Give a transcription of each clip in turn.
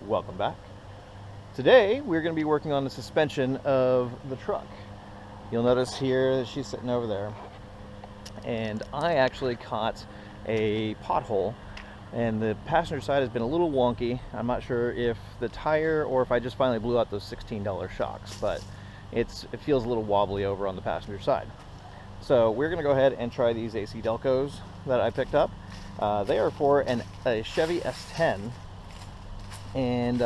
Welcome back. Today we're going to be working on the suspension of the truck. You'll notice here that she's sitting over there, and I actually caught a pothole, and the passenger side has been a little wonky. I'm not sure if the tire or if I just finally blew out those $16 shocks, but it feels a little wobbly over on the passenger side. So we're going to go ahead and try these AC Delcos that I picked up. They are for a Chevy S10, and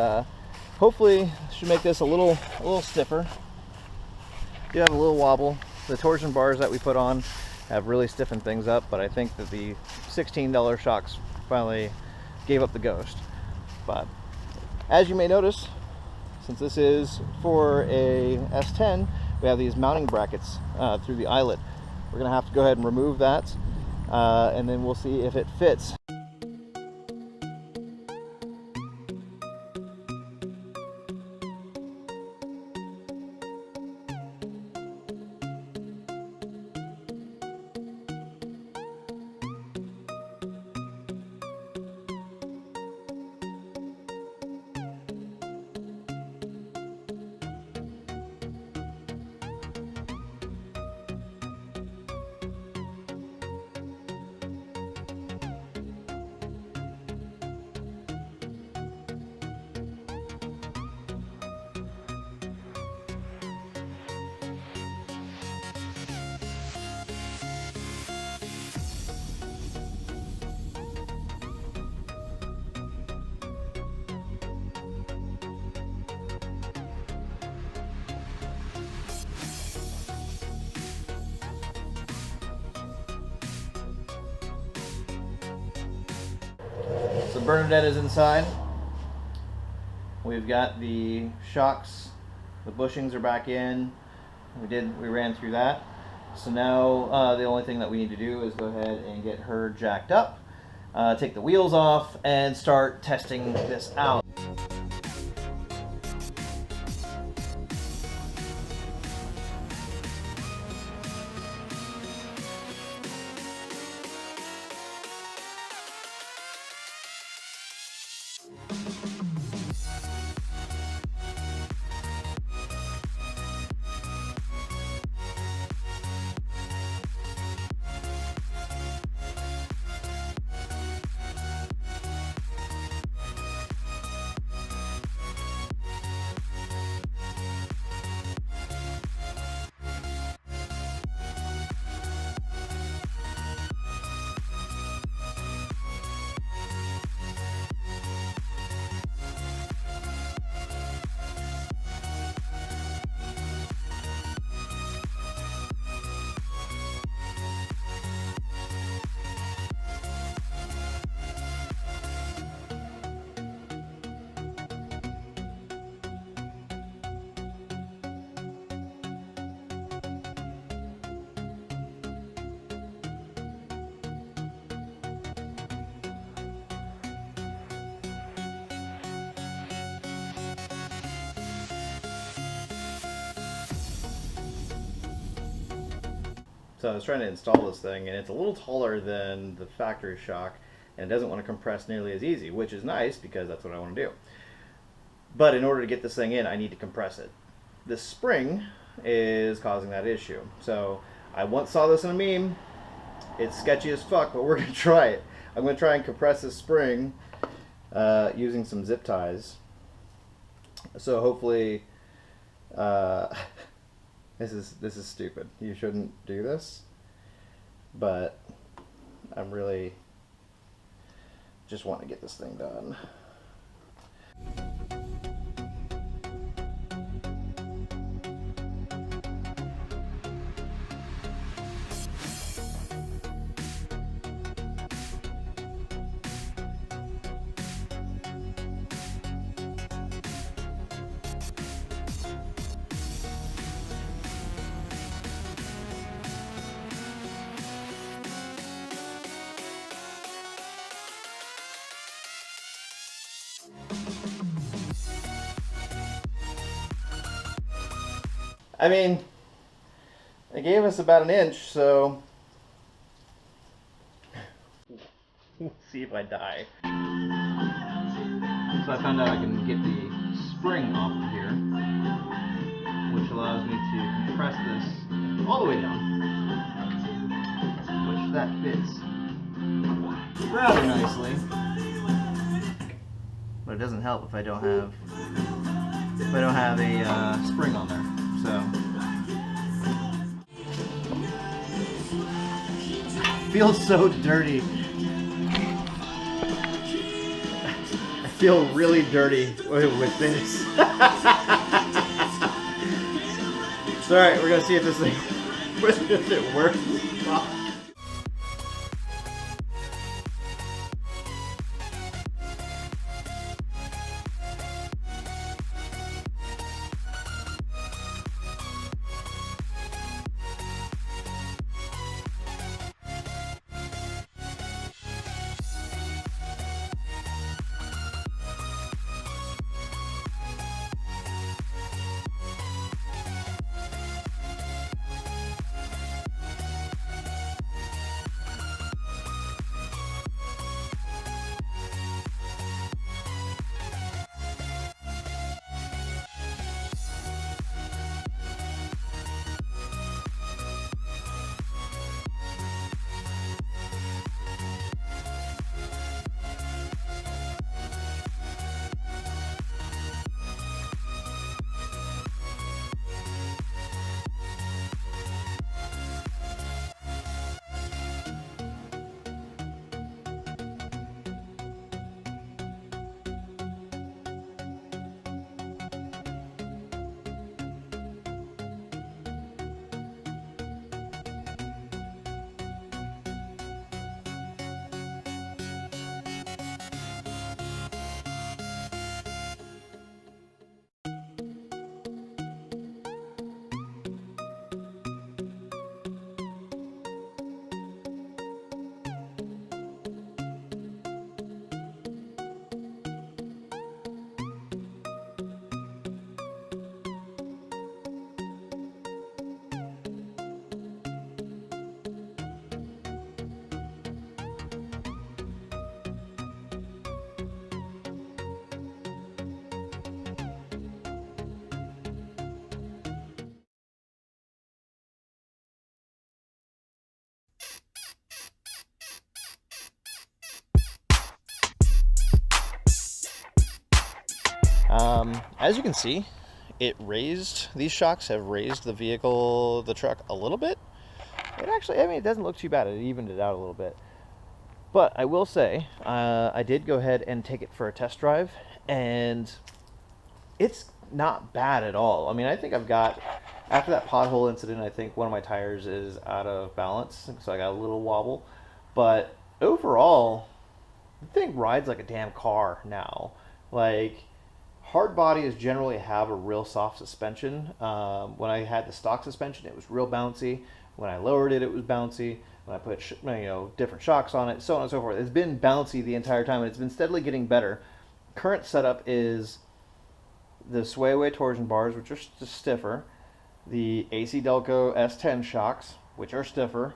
hopefully should make this a little stiffer. Do have a little wobble. The torsion bars that we put on have really stiffened things up, but I think that the $16 shocks finally gave up the ghost. But as you may notice, since this is for a S10, we have these mounting brackets through the eyelet. We're gonna have to go ahead and remove that, and then we'll see if it fits. So Bernadette is inside. We've got the shocks, the bushings are back in. We ran through that. So now the only thing that we need to do is go ahead and get her jacked up, take the wheels off, and start testing this out. So I was trying to install this thing, and it's a little taller than the factory shock, and it doesn't want to compress nearly as easy, which is nice because that's what I want to do. But in order to get this thing in, I need to compress it. This spring is causing that issue. So I once saw this in a meme. It's sketchy as fuck, but we're going to try it. I'm going to try and compress this spring using some zip ties. So hopefully... This is stupid. You shouldn't do this, but I'm really just want to get this thing done. I mean, it gave us about an inch, so let's see if I die. So I found out I can get the spring off of here, which allows me to compress this all the way down, which that fits rather nicely. But it doesn't help if I don't have a spring on there. So feels so dirty. I feel really dirty with this. So, alright, we're gonna see if this thing if it works. As you can see, these shocks have raised the truck a little bit. It actually, I mean, it doesn't look too bad. It evened it out a little bit. But I will say, I did go ahead and take it for a test drive, and it's not bad at all. I mean, I think after that pothole incident, I think one of my tires is out of balance, so I got a little wobble. But overall, the thing rides like a damn car now. Like, Hardbodies generally have a real soft suspension. When I had the stock suspension, it was real bouncy. When I lowered it, it was bouncy. When I put different shocks on it, so on and so forth. It's been bouncy the entire time, and it's been steadily getting better. Current setup is the sway-away torsion bars, which are stiffer. The AC Delco S10 shocks, which are stiffer.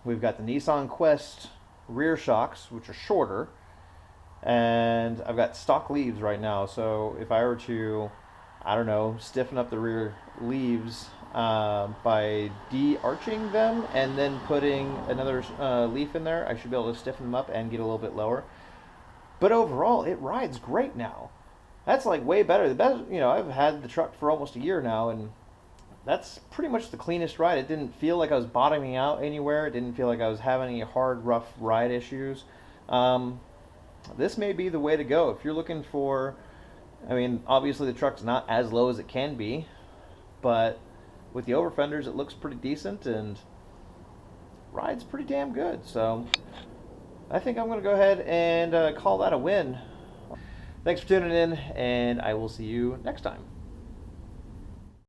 We've got the Nissan Quest rear shocks, which are shorter. And I've got stock leaves right now, so if I were to, I don't know, stiffen up the rear leaves by de-arching them and then putting another leaf in there, I should be able to stiffen them up and get a little bit lower. But overall, it rides great now. That's like way better. The best, I've had the truck for almost a year now, and that's pretty much the cleanest ride. It didn't feel like I was bottoming out anywhere. It didn't feel like I was having any hard, rough ride issues. This may be the way to go if you're looking for, I mean, obviously the truck's not as low as it can be, but with the over fenders it looks pretty decent and rides pretty damn good. So I think I'm going to go ahead and call that a win. Thanks for tuning in, and I will see you next time.